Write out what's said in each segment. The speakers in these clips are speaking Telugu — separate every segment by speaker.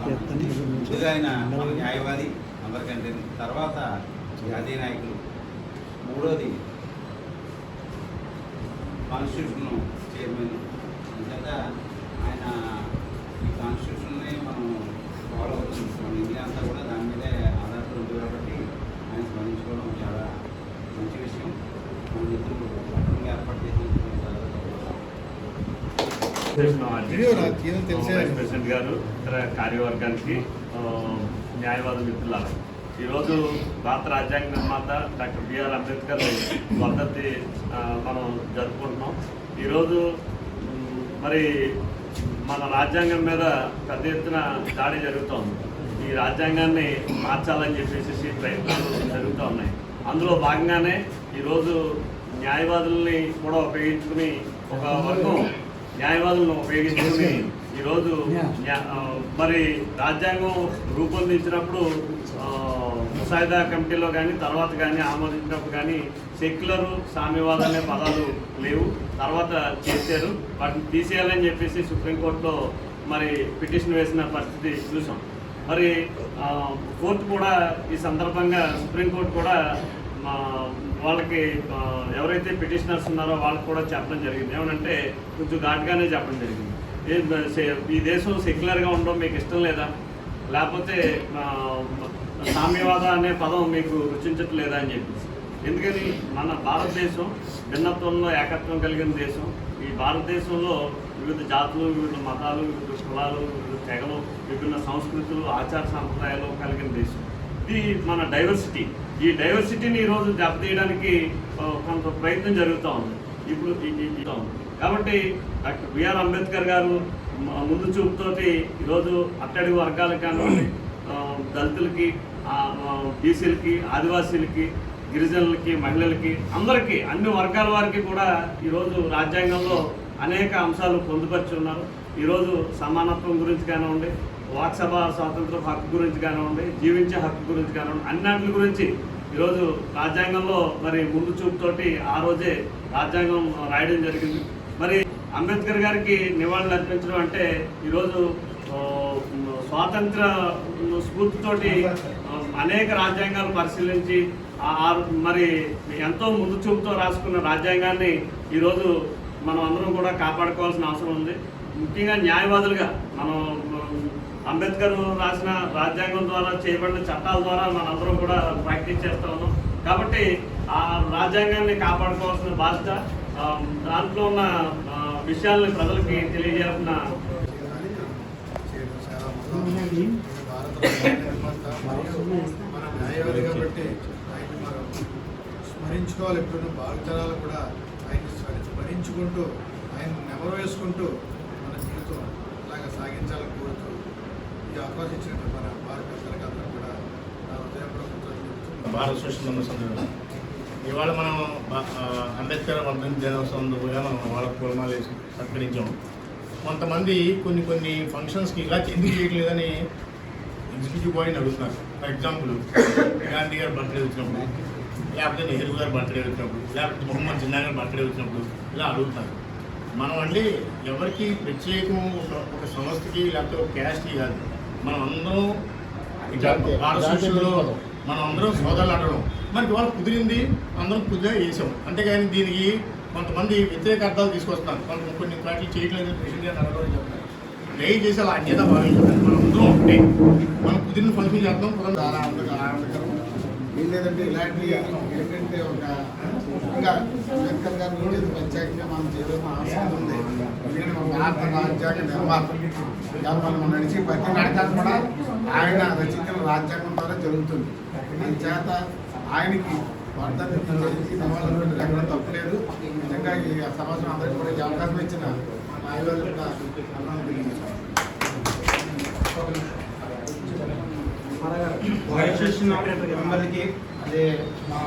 Speaker 1: ముందుగా ఆయన న్యాయవాది అందరికంటే, తర్వాత జాతీయ నాయకులు, మూడోది కాన్స్టిట్యూషన్ చైర్మన్. నిజంగా ఆయన ఈ కాన్స్టిట్యూషన్ని మనం ఫాలో అవుతుంది, మన ఇండియా అంతా కూడా దాని మీదే ఆధారపడి ఉంది కాబట్టి ఆయన స్మరించుకోవడం చాలా మంచి విషయం. మన మిత్రులు పట్టణంగా ఏర్పాటు చేసినందుకు
Speaker 2: వైస్ ప్రెసిడెంట్ గారు, ఇతర కార్యవర్గానికి, న్యాయవాద మిత్రులారు, ఈరోజు భారత రాజ్యాంగ నిర్మాత డాక్టర్ బిఆర్ అంబేద్కర్ వర్ధంతి మనం జరుపుకుంటున్నాం. ఈరోజు మరి మన రాజ్యాంగం మీద పెద్ద ఎత్తున దాడి జరుగుతోంది. ఈ రాజ్యాంగాన్ని మార్చాలని చెప్పేసి ప్రయత్నాలు జరుగుతూ ఉన్నాయి. అందులో భాగంగానే ఈరోజు న్యాయవాదుల్ని కూడా ఉపయోగించుకుని, ఒక వర్గం న్యాయవాదులను ఉపయోగించుకుని ఈరోజు మరి రాజ్యాంగం రూపొందించినప్పుడు ముసాయిదా కమిటీలో కానీ తర్వాత కానీ ఆమోదించినప్పుడు కానీ సెక్యులరు, సామ్యవాదం అనే పదాలు లేవు. తర్వాత చేశారు, వాటిని తీసేయాలని చెప్పేసి సుప్రీంకోర్టులో మరి పిటిషన్ వేసిన పరిస్థితి చూసాం. మరి కోర్టు కూడా ఈ సందర్భంగా సుప్రీంకోర్టు కూడా వాళ్ళకి ఎవరైతే పిటిషనర్స్ ఉన్నారో వాళ్ళకి కూడా చెప్పడం జరిగింది. ఏమనంటే కొంచెం ఘాటుగానే చెప్పడం జరిగింది. ఈ దేశం సెక్యులర్గా ఉండడం మీకు ఇష్టం లేదా, లేకపోతే సామ్యవాద అనే పదం మీకు రుచించట్లేదా అని చెప్పేసి. ఎందుకని మన భారతదేశం భిన్నత్వంలో ఏకత్వం కలిగిన దేశం. ఈ భారతదేశంలో వివిధ జాతులు, వివిధ మతాలు, వివిధ కులాలు, వివిధ తెగలు, విభిన్న సంస్కృతులు, ఆచార సాంప్రదాయాలు కలిగిన దేశం. ఇది మన డైవర్సిటీ. ఈ డైవర్సిటీని ఈరోజు దెబ్బతీయడానికి కొంత ప్రయత్నం జరుగుతూ ఉంది ఇప్పుడు. కాబట్టి డాక్టర్ బిఆర్ అంబేద్కర్ గారు ముందు చూపుతోటి ఈరోజు అట్టడి వర్గాలకు కానివ్వండి, దళితులకి, బీసీలకి, ఆదివాసీలకి, గిరిజనులకి, మహిళలకి, అందరికీ, అన్ని వర్గాల వారికి కూడా ఈరోజు రాజ్యాంగంలో అనేక అంశాలు పొందుపరిచి ఉన్నారు. ఈరోజు సమానత్వం గురించి కానివ్వండి, వాక్సభ స్వాతంత్ర హక్కు గురించి కానివ్వండి, జీవించే హక్కు గురించి కానివ్వండి, అన్నింటి గురించి ఈరోజు రాజ్యాంగంలో మరి ముందు చూపుతోటి ఆ రోజే రాజ్యాంగం రాయడం జరిగింది. మరి అంబేద్కర్ గారికి నివాళులు అర్పించడం అంటే ఈరోజు స్వాతంత్ర స్ఫూర్తితోటి అనేక రాజ్యాంగాలు పరిశీలించి మరి ఎంతో ముందు చూపుతో రాసుకున్న రాజ్యాంగాన్ని ఈరోజు మనం అందరం కూడా కాపాడుకోవాల్సిన అవసరం ఉంది. ముఖ్యంగా న్యాయవాదులుగా మనం అంబేద్కర్ రాసిన రాజ్యాంగం ద్వారా చేయబడిన చట్టాల ద్వారా మనందరం కూడా ప్రాక్టీస్ చేస్తూ ఉన్నాం. కాబట్టి ఆ రాజ్యాంగాన్ని కాపాడుకోవాల్సిన బాధ్యత, దాంట్లో ఉన్న విషయాల్ని ప్రజలకి తెలియజేయాల్సిన
Speaker 3: స్మరించుకోవాలి. ఎప్పుడైనా భావితరాలు కూడా ఆయన స్మరించుకుంటూ, ఆయన నెమరు వేసుకుంటూ మన జీవితం ఇలాగా సాగించాలని కోరుతూ ఈ అవకాశం ఇచ్చినట్టు మన భారత ప్రజలకు అందరూ కూడా
Speaker 4: భారత సోషల్ సందర్భంగా ఇవాళ మనం అంబేద్కర్ వర్ధంతి దినోత్సవం సందర్భంగా మనం వాళ్ళ పూలమాలు వేసి సత్కరించాము. కొంతమంది కొన్ని ఫంక్షన్స్కి ఇలా ఎందుకు చేయట్లేదని ఎగ్జిక్యూటివ్ బాడీని అడుగుతున్నారు. ఫర్ ఎగ్జాంపుల్, గాంధీ గారి బర్త్డే వచ్చినప్పుడు, లేకపోతే నెహ్రూ గారి బర్త్డే వచ్చినప్పుడు, లేకపోతే మొహమ్మద్ జిన్నా గారి బర్త్డే వచ్చినప్పుడు ఇలా అడుగుతున్నారు. మనం అంటే ఎవరికి ప్రత్యేకం ఒక సంస్థకి లేకపోతే ఒక క్యాస్ట్కి కాదు, మనం అందరం భారత సోషల్లో మనం అందరం సోదరులు అనడం మనకి వాళ్ళు కుదిరింది, అందరం కుదిగా వేసాం. అంతేగాని దీనికి కొంతమంది వ్యతిరేక అర్థాలు తీసుకొస్తున్నారు. కొన్ని పార్టీలు చేయట్లేదు, ప్రెసిడెంట్ అడగడం చెప్తారు. దయచేసి అలా అన్యత భావించాలి. మనం అందరం ఉంటే మనం కుదిరిన ఫంక్షన్ చేద్దాం.
Speaker 3: చాలా ఆనందకరం. ఏం లేదంటే ఇలాంటి ఏంటంటే ఒక ఇంకా అంబేద్కర్ గారి గురించి ప్రత్యేకంగా మనం చేయడం అవసరం ఉంది. ఎందుకంటే మన భారత రాజ్యాంగ నిర్మాత మనం నడిచి ప్రతి నడకాలు కూడా ఆయన రచించిన రాజ్యాంగం ద్వారా జరుగుతుంది. అందుచేత ఆయనకి వర్ధంతి సమాజంలో ఎక్కడ తప్పలేదు. నిజంగా ఈ సమాజం అందరికీ కూడా ఈ అవకాశం ఇచ్చిన న్యాయవాదులు కూడా
Speaker 1: మెంబర్లకి, అదే మా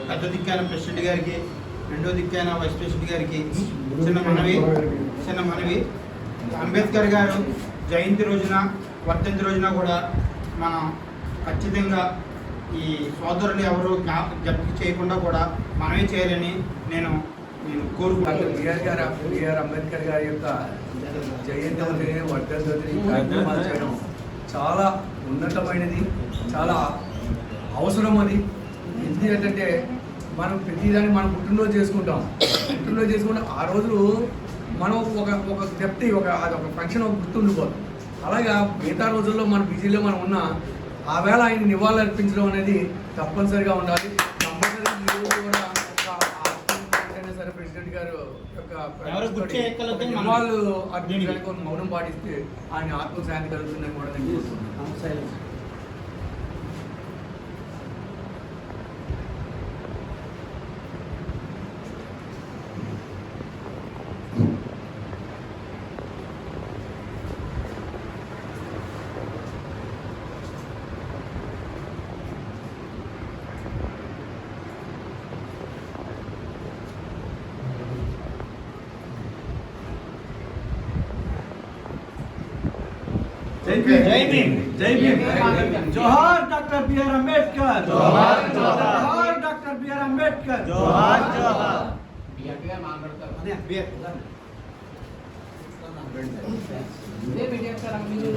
Speaker 1: పెద్ద దిక్కైన ప్రెసిడెంట్ గారికి, రెండో దిక్కైన వైస్ ప్రెసిడెంట్ గారికి చిన్న మనవి అంబేద్కర్ గారు జయంతి రోజున, వర్ధంతి రోజున కూడా మనం ఖచ్చితంగా ఈ సోదరులు ఎవరు జప్తి చేయకుండా కూడా మనమే చేయాలని నేను కోరుకుంటున్నాను.
Speaker 5: బిఆర్ అంబేద్కర్ గారి యొక్క జయంతి వర్ధంతి కార్యక్రమాలు చేయడం చాలా ఉన్నతమైనది, చాలా అవసరం అది. ఎందుకంటే మనం ప్రతిదాన్ని మనం పుట్టినరోజు చేసుకుంటాం. పుట్టినరోజు చేసుకుంటే ఆ రోజు మనం ఒక చెప్తే అదొక ఫంక్షన్ గుర్తుండిపోతుంది. అలాగా మిగతా రోజుల్లో మన బిజీలో మనం ఉన్న ఆ వేళ ఆయన నివాళులు అర్పించడం అనేది తప్పనిసరిగా ఉండాలి. కంపల్సరీ ఈ రోజు కూడా సరే ప్రెసిడెంట్ గారు నివాళులు అర్పించడానికి ఒక మౌనం పాటిస్తే ఆయన ఆత్మశాంతి కలుగుతుందని కూడా నేను కోరుకుంటున్నాను.
Speaker 1: जय भीम जय भीम जोहार डॉक्टर बी आर अम्बेडकर जोहार जोहार डॉक्टर बी आर अम्बेडकर जोहार जोहार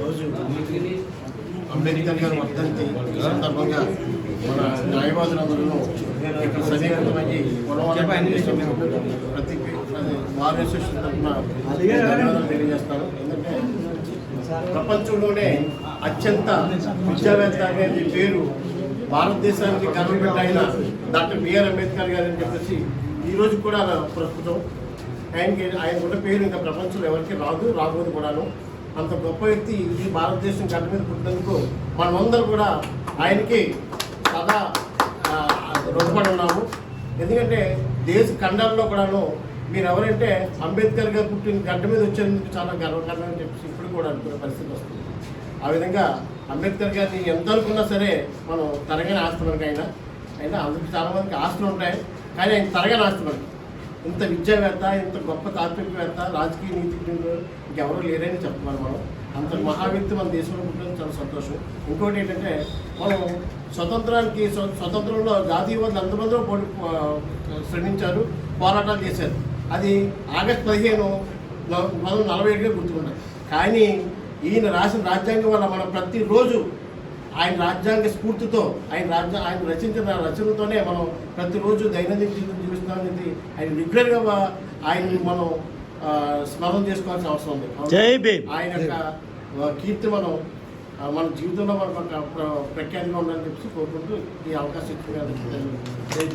Speaker 4: రోజు అంబేద్కర్ గారి వర్ధంతి సందర్భంగా మన న్యాయవాదులందరూ ఇక్కడ సన్నిహితమయ్యి ప్రతి బార్ అసోసియేషన్ తరఫున ధన్యవాదాలు తెలియజేస్తాను. ఎందుకంటే ప్రపంచంలోనే అత్యంత విద్యావేత్త అనేది పేరు భారతదేశానికి గర్వపెట్టిన డాక్టర్ బిఆర్ అంబేద్కర్ గారు అని చెప్పేసి ఈరోజు కూడా ప్రస్తుతం ఆయన ఉన్న పేరు ఇంకా ప్రపంచంలో ఎవరికి రాబోదు కూడాను. అంత గొప్ప వ్యక్తి ఈ భారతదేశం గడ్డ మీద పుట్టినందుకు మనమందరూ కూడా ఆయనకి సదా రుణపడి ఉన్నాము. ఎందుకంటే దేశ ఖండాల్లో కూడాను మీరు ఎవరంటే అంబేద్కర్ గారు పుట్టిన గడ్డ మీద వచ్చేందుకు చాలా గర్వకారణం అని చెప్పేసి ఇప్పుడు కూడా అనుకునే పరిస్థితి వస్తుంది. ఆ విధంగా అంబేద్కర్ గారిని ఎంత అనుకున్నా సరే మనం తరగని ఆస్తులకు అయినా అందరికి చాలామందికి ఆస్తులు ఉంటాయి, కానీ ఆయన తరగని ఆస్తులకు ఇంత విద్యావేత్త, ఇంత గొప్ప తాత్వికవేత్త, రాజకీయ నీతిజ్ఞులు ఇంకెవరూ లేరని చెప్పాలి. మనం అంత మహావ్యక్తి మన దేశంలో పుట్టడం చాలా సంతోషం. ఇంకోటి ఏంటంటే మనం స్వతంత్రంలో జాతీయవాదులు ఎంతమందిలో శ్రమించారు, పోరాటాలు చేశారు. అది ఆగస్టు 15, 1947గా గుర్తుకుంటాం. కానీ ఈయన రాసిన రాజ్యాంగం వల్ల మనం ప్రతిరోజు ఆయన రాజ్యాంగ స్ఫూర్తితో ఆయన రచించిన రచనతోనే మనం ప్రతిరోజు దైనందిన జీవితం జీవిస్తామనేది ఆయన రెగ్యులర్గా ఆయన్ని మనం స్మరణ చేసుకోవాల్సిన అవసరం ఉంది. ఆయన యొక్క కీర్తి మన జీవితంలో మనకు ప్రఖ్యాతిగా ఉండాలని చెప్పి కోరుకుంటూ ఈ అవకాశం ఇచ్చిన